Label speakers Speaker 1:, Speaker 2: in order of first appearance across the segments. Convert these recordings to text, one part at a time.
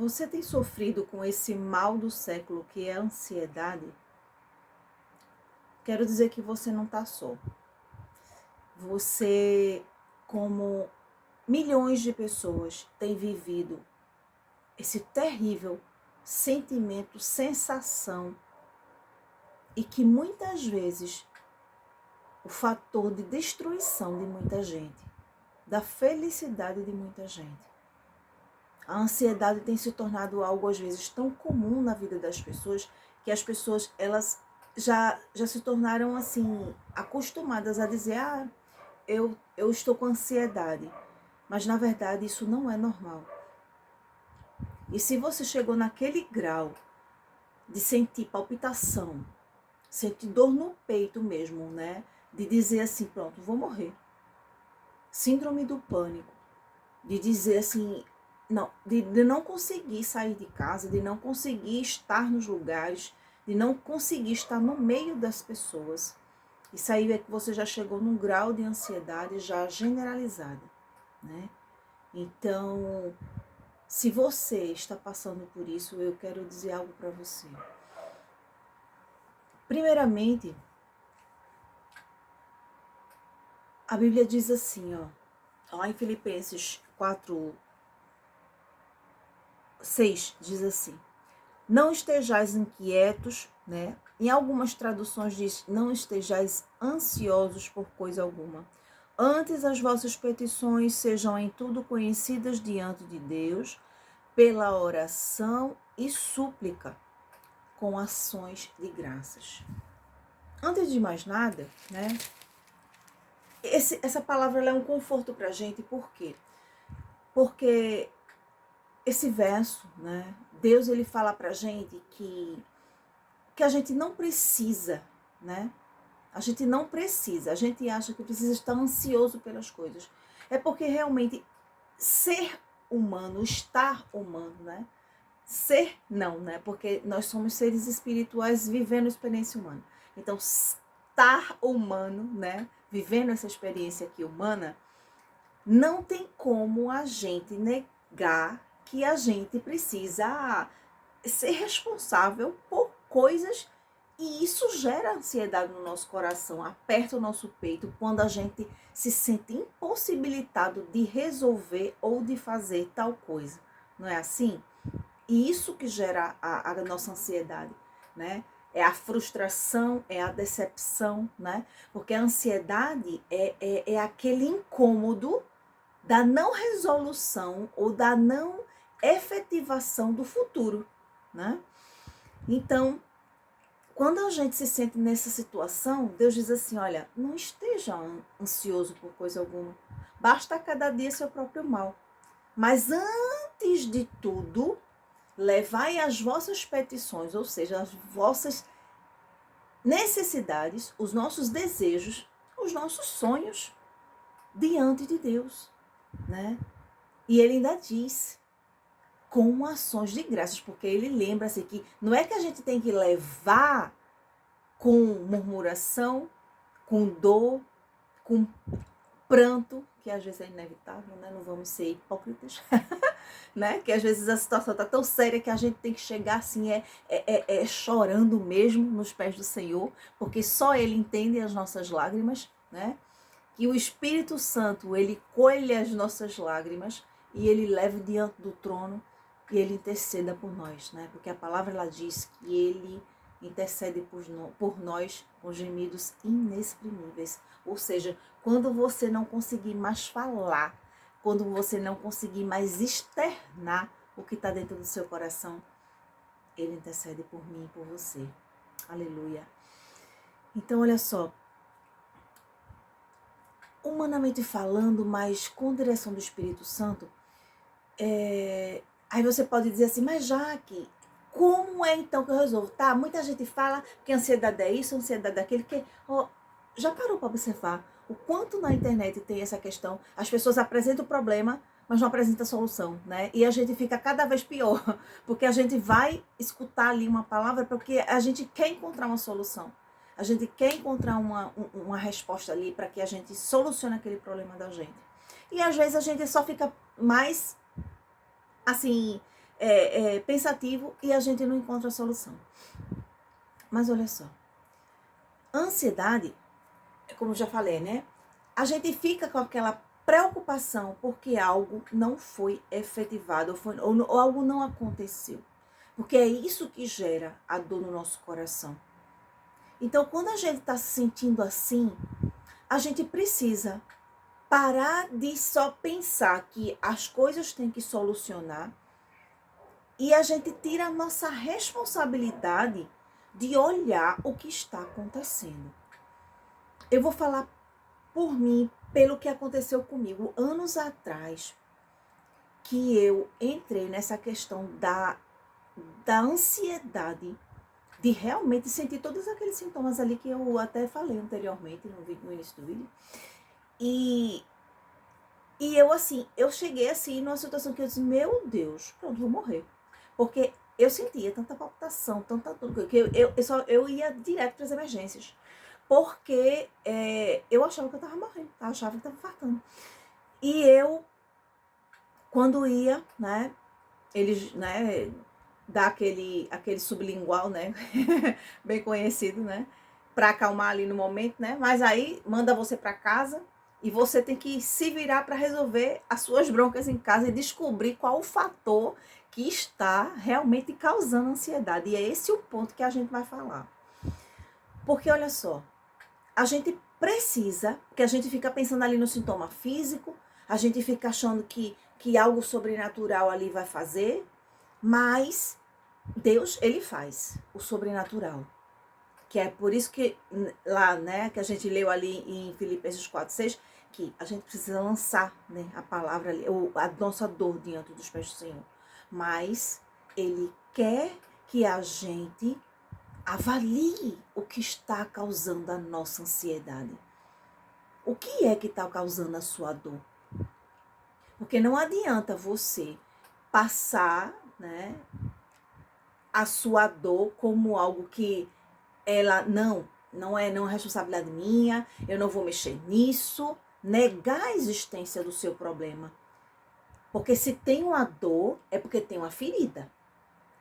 Speaker 1: Você tem sofrido com esse mal do século que é a ansiedade? Quero dizer que você não está só. Você, como milhões de pessoas, tem vivido esse terrível sentimento, sensação, e que muitas vezes o fator de destruição de muita gente, da felicidade de muita gente. A ansiedade tem se tornado algo, às vezes, tão comum na vida das pessoas, que as pessoas, elas já se tornaram, assim, acostumadas a dizer, eu estou com ansiedade. Mas, na verdade, isso não é normal. E se você chegou naquele grau de sentir palpitação, sentir dor no peito mesmo, né? De dizer assim, pronto, vou morrer. Síndrome do pânico. De dizer assim, não, de não conseguir sair de casa, de não conseguir estar nos lugares, de não conseguir estar no meio das pessoas. Isso aí é que você já chegou num grau de ansiedade já generalizada, né? Então, se você está passando por isso, eu quero dizer algo para você. Primeiramente, a Bíblia diz assim, lá em Filipenses 4:6, diz assim: não estejais inquietos, né? Em algumas traduções diz, não estejais ansiosos por coisa alguma. Antes as vossas petições sejam em tudo conhecidas diante de Deus, pela oração e súplica, com ações de graças. Antes de mais nada, né? Essa palavra ela é um conforto pra gente, por quê? Porque esse verso, né? Deus ele fala pra gente que a gente não precisa, né? A gente não precisa, a gente acha que precisa estar ansioso pelas coisas. É porque realmente ser humano, estar humano, né? Ser não, né? Porque nós somos seres espirituais vivendo a experiência humana. Então, estar humano, né? Vivendo essa experiência aqui humana, não tem como a gente negar que a gente precisa ser responsável por coisas, e isso gera ansiedade no nosso coração, aperta o nosso peito quando a gente se sente impossibilitado de resolver ou de fazer tal coisa. Não é assim? E isso que gera a nossa ansiedade, né? É a frustração, é a decepção, né? Porque a ansiedade é aquele incômodo da não resolução ou da não efetivação do futuro, né? Então, quando a gente se sente nessa situação, Deus diz assim, olha, não esteja ansioso por coisa alguma. Basta cada dia seu próprio mal. Mas antes de tudo, levai as vossas petições, ou seja, as vossas necessidades, os nossos desejos, os nossos sonhos diante de Deus, né? E ele ainda diz, com ações de graças, porque ele lembra-se que não é que a gente tem que levar com murmuração, com dor, com pranto, que às vezes é inevitável, né? Não vamos ser hipócritas, né? Que às vezes a situação tá tão séria que a gente tem que chegar assim, chorando mesmo nos pés do Senhor, porque só Ele entende as nossas lágrimas, né? Que o Espírito Santo, Ele colhe as nossas lágrimas e Ele leva diante do trono e Ele interceda por nós, né? Porque a palavra ela diz que Ele intercede por nós com gemidos inexprimíveis. Ou seja, quando você não conseguir mais falar, quando você não conseguir mais externar o que está dentro do seu coração, Ele intercede por mim e por você. Aleluia. Então, olha só, humanamente falando, mas com direção do Espírito Santo, aí você pode dizer assim, mas Jaque, como é então que eu resolvo? Tá, muita gente fala que ansiedade é isso, ansiedade é aquilo, que já parou para observar o quanto na internet tem essa questão? As pessoas apresentam o problema, mas não apresentam a solução, né? E a gente fica cada vez pior, porque a gente vai escutar ali uma palavra porque a gente quer encontrar uma solução. A gente quer encontrar uma resposta ali para que a gente solucione aquele problema da gente. E às vezes a gente só fica mais, assim, pensativo e a gente não encontra a solução. Mas olha só, a ansiedade, como eu já falei, né? A gente fica com aquela preocupação porque algo não foi efetivado ou algo não aconteceu. Porque é isso que gera a dor no nosso coração. Então, quando a gente está se sentindo assim, a gente precisa parar de só pensar que as coisas têm que solucionar e a gente tira a nossa responsabilidade de olhar o que está acontecendo. Eu vou falar por mim, pelo que aconteceu comigo anos atrás, que eu entrei nessa questão da ansiedade, de realmente sentir todos aqueles sintomas ali que eu até falei anteriormente no início do vídeo. E eu assim, eu cheguei assim numa situação que eu disse, meu Deus, pronto, vou morrer. Porque eu sentia tanta palpitação, tanta dor, que eu ia direto para as emergências. Porque eu achava que eu tava morrendo, eu achava que eu tava infartando. E eu, quando ia, né, eles, né, dá aquele sublingual, né, bem conhecido, né, para acalmar ali no momento, né, mas aí manda você para casa e você tem que se virar para resolver as suas broncas em casa e descobrir qual o fator que está realmente causando ansiedade. E é esse o ponto que a gente vai falar. Porque olha só, a gente precisa, porque a gente fica pensando ali no sintoma físico, a gente fica achando que algo sobrenatural ali vai fazer, mas Deus, ele faz o sobrenatural. Que é por isso que lá, né, que a gente leu ali em Filipenses 4:6, que a gente precisa lançar, né, a palavra ali, a nossa dor diante dos pés do Senhor. Mas ele quer que a gente avalie o que está causando a nossa ansiedade. O que é que está causando a sua dor? Porque não adianta você passar, né, a sua dor como algo que ela não é responsabilidade minha, eu não vou mexer nisso, negar a existência do seu problema. Porque se tem uma dor, é porque tem uma ferida.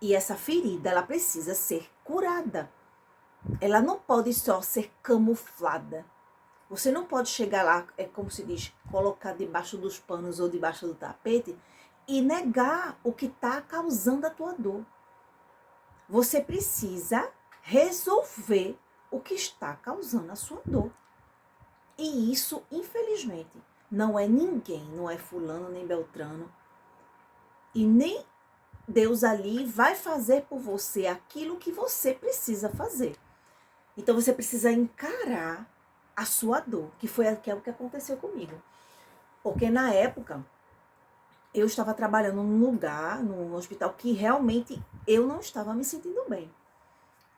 Speaker 1: E essa ferida, ela precisa ser curada. Ela não pode só ser camuflada. Você não pode chegar lá, é como se diz, colocar debaixo dos panos ou debaixo do tapete e negar o que está causando a tua dor. Você precisa resolver o que está causando a sua dor. E isso, infelizmente, não é ninguém, não é fulano nem beltrano. E nem Deus ali vai fazer por você aquilo que você precisa fazer. Então você precisa encarar a sua dor, que é o que aconteceu comigo. Porque na época, eu estava trabalhando num lugar, num hospital, que realmente eu não estava me sentindo bem.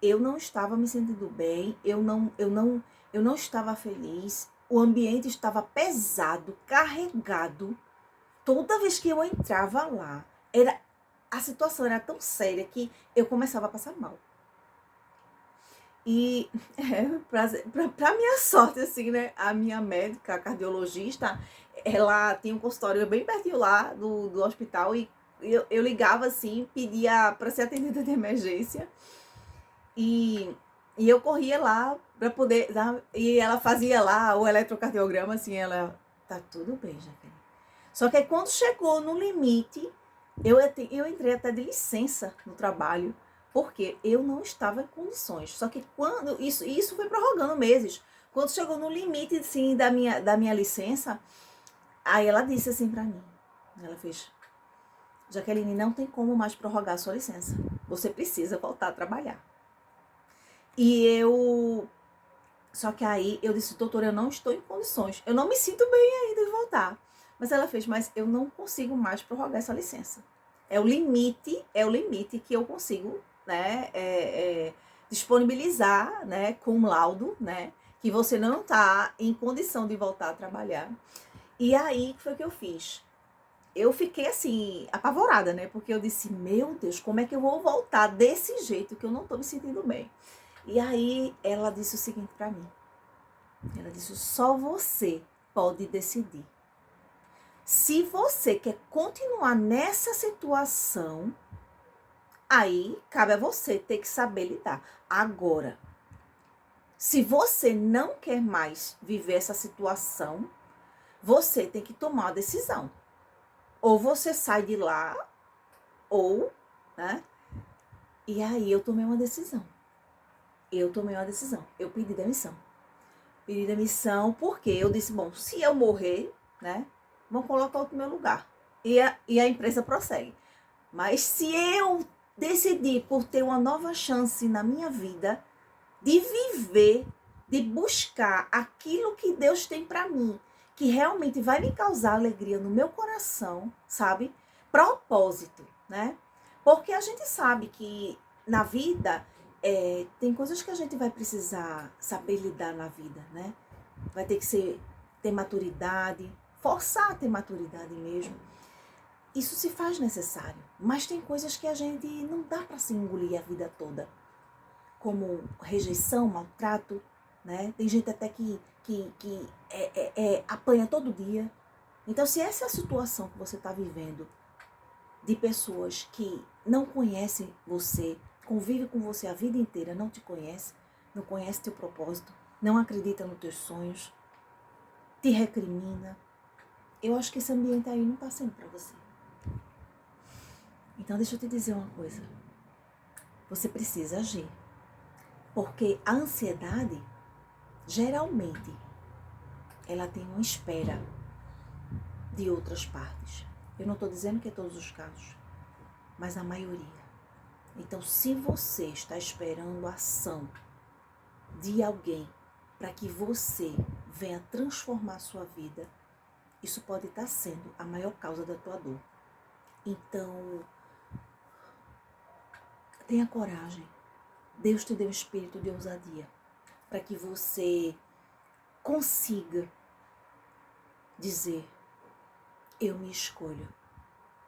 Speaker 1: Eu não estava me sentindo bem, eu não estava feliz, o ambiente estava pesado, carregado. Toda vez que eu entrava lá, a situação era tão séria que eu começava a passar mal. E, pra minha sorte, assim, né, a minha médica, a cardiologista, ela tinha um consultório bem pertinho lá do hospital e eu ligava assim, pedia para ser atendida de emergência. E eu corria lá para poder dar, e ela fazia lá o eletrocardiograma, assim, ela, tá tudo bem, Jaqueline. Só que aí, quando chegou no limite, eu entrei até de licença no trabalho, porque eu não estava em condições. Só que quando, isso foi prorrogando meses, quando chegou no limite, assim, da minha licença, aí ela disse assim para mim, ela fez, Jaqueline, não tem como mais prorrogar a sua licença, você precisa voltar a trabalhar. Só que aí eu disse, doutora, eu não estou em condições, eu não me sinto bem ainda de voltar. Mas ela fez, mas eu não consigo mais prorrogar essa licença. É o limite que eu consigo, né, disponibilizar, né, com um laudo, né, que você não está em condição de voltar a trabalhar. E aí, o que foi que eu fiz? Eu fiquei assim, apavorada, né, porque eu disse, meu Deus, como é que eu vou voltar desse jeito que eu não estou me sentindo bem? E aí ela disse o seguinte para mim. Ela disse, só você pode decidir. Se você quer continuar nessa situação, Aí cabe a você ter que saber lidar. Agora, se você não quer mais viver essa situação, você tem que tomar uma decisão. Ou você sai de lá, ou, né? E aí eu tomei uma decisão. Eu pedi demissão. Pedi demissão porque eu disse, bom, se eu morrer, né, vão colocar outro no meu lugar. E a empresa prossegue. Mas se eu decidir por ter uma nova chance na minha vida, de viver, de buscar aquilo que Deus tem para mim, que realmente vai me causar alegria no meu coração, sabe? Propósito, né? Porque a gente sabe que na vida tem coisas que a gente vai precisar saber lidar na vida, né? Vai ter que ter maturidade, forçar a ter maturidade mesmo. Isso se faz necessário, mas tem coisas que a gente não dá para se engolir a vida toda, como rejeição, maltrato, né? Tem gente até que apanha todo dia. Então, se essa é a situação que você está vivendo, de pessoas que não conhecem você, convivem com você a vida inteira, não te conhecem, não conhecem teu propósito, não acreditam nos teus sonhos, te recrimina, eu acho que esse ambiente aí não está sendo para você. Então, deixa eu te dizer uma coisa. Você precisa agir. Porque a ansiedade, geralmente, ela tem uma espera de outras partes. Eu não estou dizendo que é todos os casos, mas a maioria. Então, se você está esperando a ação de alguém para que você venha transformar a sua vida, isso pode estar sendo a maior causa da tua dor. Então, tenha coragem. Deus te deu um espírito de ousadia para que você consiga dizer: eu me escolho,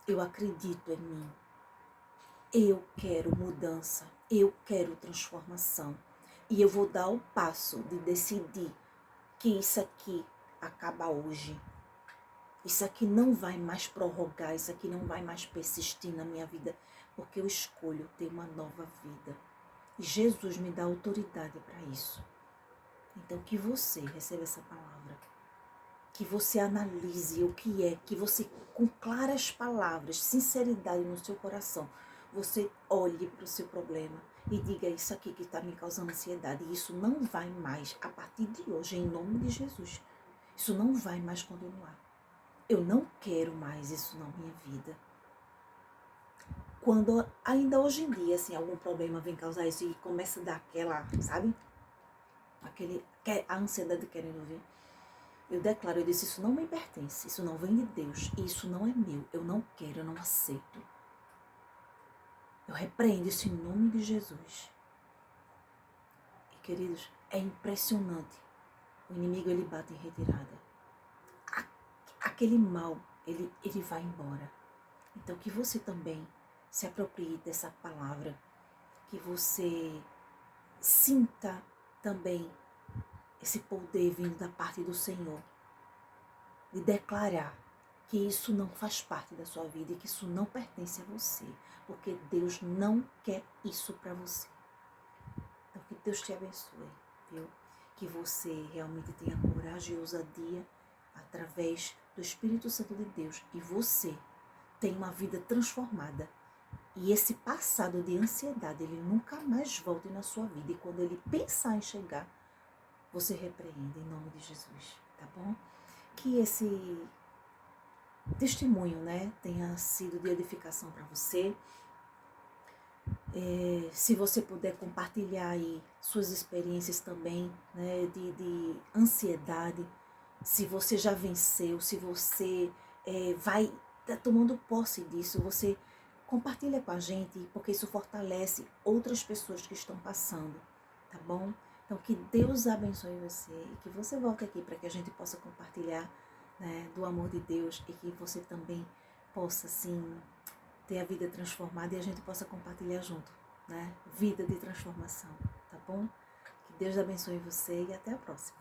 Speaker 1: eu acredito em mim, eu quero mudança, eu quero transformação. E eu vou dar o passo de decidir que isso aqui acaba hoje. Isso aqui não vai mais prorrogar, isso aqui não vai mais persistir na minha vida, porque eu escolho ter uma nova vida. E Jesus me dá autoridade para isso. Então, que você receba essa palavra, que você analise o que é, que você, com claras palavras, sinceridade no seu coração, você olhe para o seu problema e diga: isso aqui que está me causando ansiedade, isso não vai mais, a partir de hoje, em nome de Jesus, isso não vai mais continuar. Eu não quero mais isso na minha vida. Quando ainda hoje em dia, assim, algum problema vem causar isso e começa a dar aquela, sabe? A ansiedade querendo vir. Eu declaro, eu disse: isso não me pertence, isso não vem de Deus, isso não é meu, eu não quero, eu não aceito. Eu repreendo isso em nome de Jesus. E, queridos, é impressionante. O inimigo, ele bate em retirada. Aquele mal, ele vai embora. Então, que você também se aproprie dessa palavra, que você sinta também esse poder vindo da parte do Senhor, de declarar que isso não faz parte da sua vida e que isso não pertence a você, porque Deus não quer isso para você. Então, que Deus te abençoe, viu? Que você realmente tenha coragem e ousadia através do Espírito Santo de Deus e você tenha uma vida transformada. E esse passado de ansiedade, ele nunca mais volte na sua vida. E quando ele pensar em chegar, você repreende em nome de Jesus, tá bom? Que esse testemunho, né, tenha sido de edificação para você. Se você puder compartilhar aí suas experiências também, né, de ansiedade, se você já venceu, se você vai tomando posse disso, você compartilha com a gente, porque isso fortalece outras pessoas que estão passando, tá bom? Então, que Deus abençoe você e que você volte aqui para que a gente possa compartilhar, né, do amor de Deus e que você também possa, assim, ter a vida transformada e a gente possa compartilhar junto, né? Vida de transformação, tá bom? Que Deus abençoe você e até a próxima.